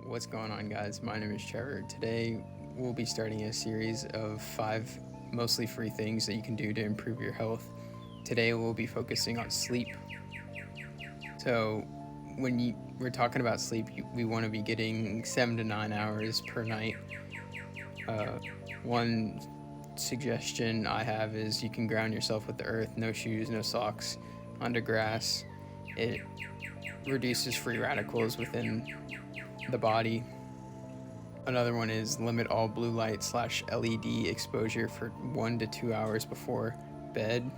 What's going on, guys? My name is Trevor. Today, we'll be starting a series of 5 mostly free things that you can do to improve your health. Today, we'll be focusing on sleep. So, we're talking about sleep, we want to be getting 7 to 9 hours per night. One suggestion I have is you can ground yourself with the earth, no shoes, no socks, onto grass. It reduces free radicals within the body. Another one is limit all blue light / LED exposure for 1 to 2 hours before bed.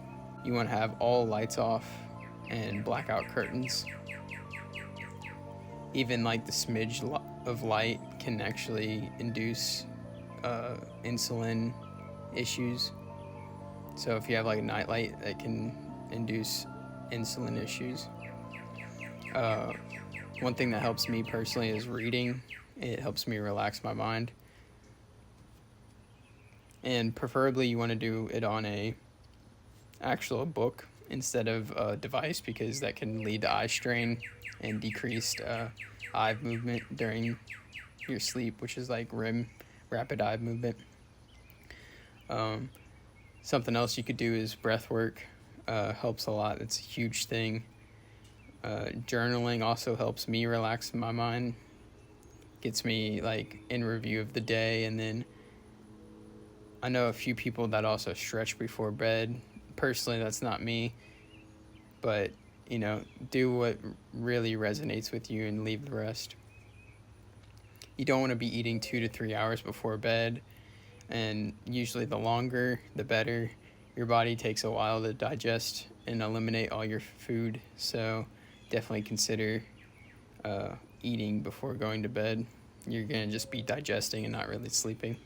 You want to have all lights off and blackout curtains. Even like the smidge of light can actually induce insulin issues. So if you have like a night light, that can induce insulin issues. One thing that helps me personally is reading. It helps me relax my mind. And preferably you want to do it on a actual book instead of a device, because that can lead to eye strain and decreased eye movement during your sleep, which is like REM, rapid eye movement. Something else you could do is breath work. Helps a lot. It's a huge thing. Journaling also helps me relax my mind, gets me like in review of the day. And then I know a few people that also stretch before bed. Personally, that's not me, but do what really resonates with you and leave the rest. You don't want to be eating 2 to 3 hours before bed, and usually the longer the better. Your body takes a while to digest and eliminate all your food, so definitely consider eating before going to bed. You're going to just be digesting and not really sleeping.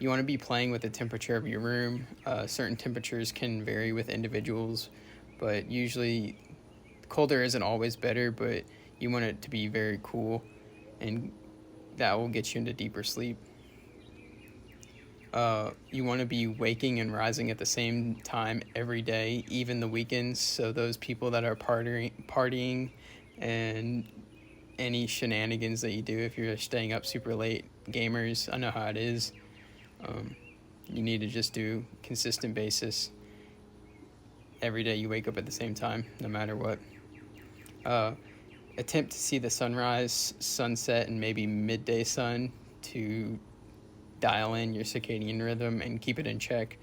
You want to be playing with the temperature of your room. Certain temperatures can vary with individuals, but usually colder isn't always better, but you want it to be very cool, and that will get you into deeper sleep. You want to be waking and rising at the same time every day, even the weekends. So those people that are partying and any shenanigans that you do, if you're staying up super late, gamers, I know how it is. You need to just do consistent basis. Every day you wake up at the same time, no matter what. Attempt to see the sunrise, sunset, and maybe midday sun to dial in your circadian rhythm and keep it in check.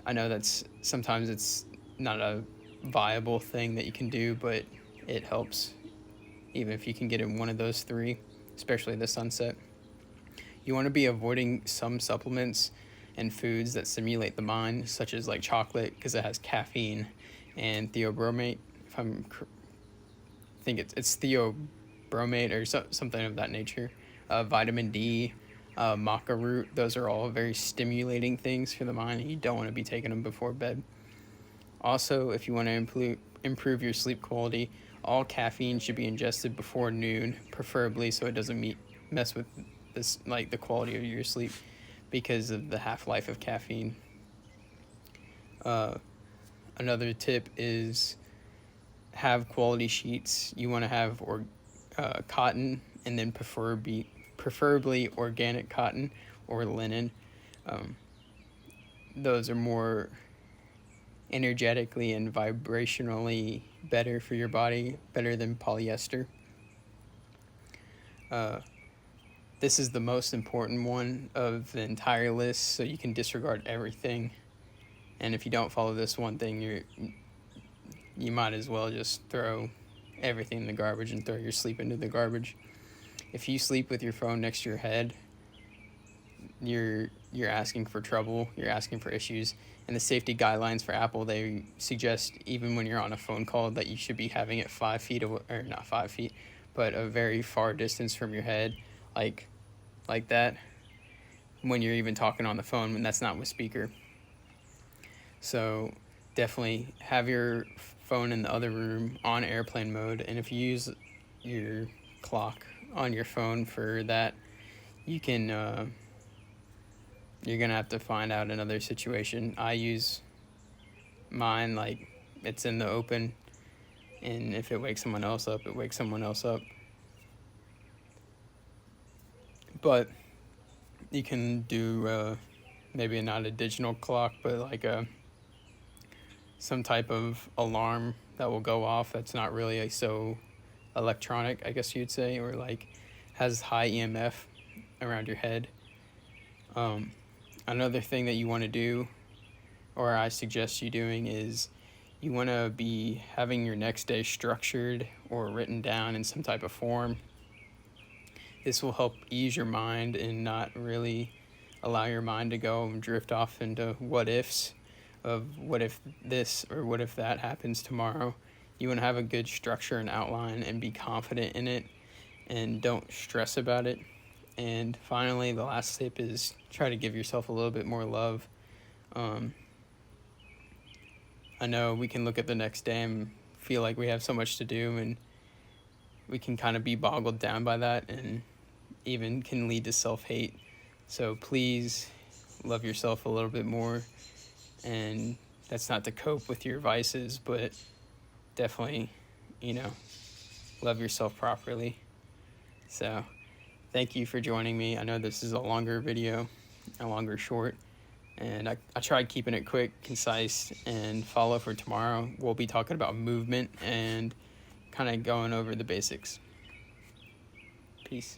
I know that's sometimes it's not a viable thing that you can do, but it helps even if you can get in one of those 3, especially the sunset. You want to be avoiding some supplements and foods that stimulate the mind, such as like chocolate, because it has caffeine, and theobromate. I think it's theobromate or something of that nature. Vitamin D, maca root. Those are all very stimulating things for the mind, and you don't want to be taking them before bed. Also, if you want to improve your sleep quality, all caffeine should be ingested before noon, preferably so it doesn't mess with this, like the quality of your sleep, because of the half-life of caffeine. Another tip is have quality sheets. You want to have cotton, and then preferably organic cotton or linen. Those are more energetically and vibrationally better for your body, better than polyester. This is the most important one of the entire list, so you can disregard everything. And if you don't follow this one thing, you might as well just throw everything in the garbage and throw your sleep into the garbage. If you sleep with your phone next to your head, you're asking for trouble, you're asking for issues. And the safety guidelines for Apple, they suggest even when you're on a phone call that you should be having it 5 feet away, or not 5 feet, but a very far distance from your head, like that, when you're even talking on the phone, and that's not with speaker. So definitely have your phone in the other room on airplane mode, and if you use your clock on your phone for that, you're gonna have to find out another situation. I use mine like it's in the open, and if it wakes someone else up, it wakes someone else up. But you can do maybe not a digital clock, but like some type of alarm that will go off that's not really so electronic, I guess you'd say, or like has high EMF around your head. Another thing that you want to do, or I suggest you doing, is you want to be having your next day structured or written down in some type of form. This will help ease your mind and not really allow your mind to go and drift off into what ifs of what if this or what if that happens tomorrow. You want to have a good structure and outline and be confident in it and don't stress about it. And finally, the last tip is try to give yourself a little bit more love. I know we can look at the next day and feel like we have so much to do, and we can kind of be boggled down by that and even can lead to self-hate. So please love yourself a little bit more. And that's not to cope with your vices, but definitely, love yourself properly. So thank you for joining me. I know this is a longer video, a longer short, and I tried keeping it quick, concise, and follow for tomorrow. We'll be talking about movement and kind of going over the basics. Peace.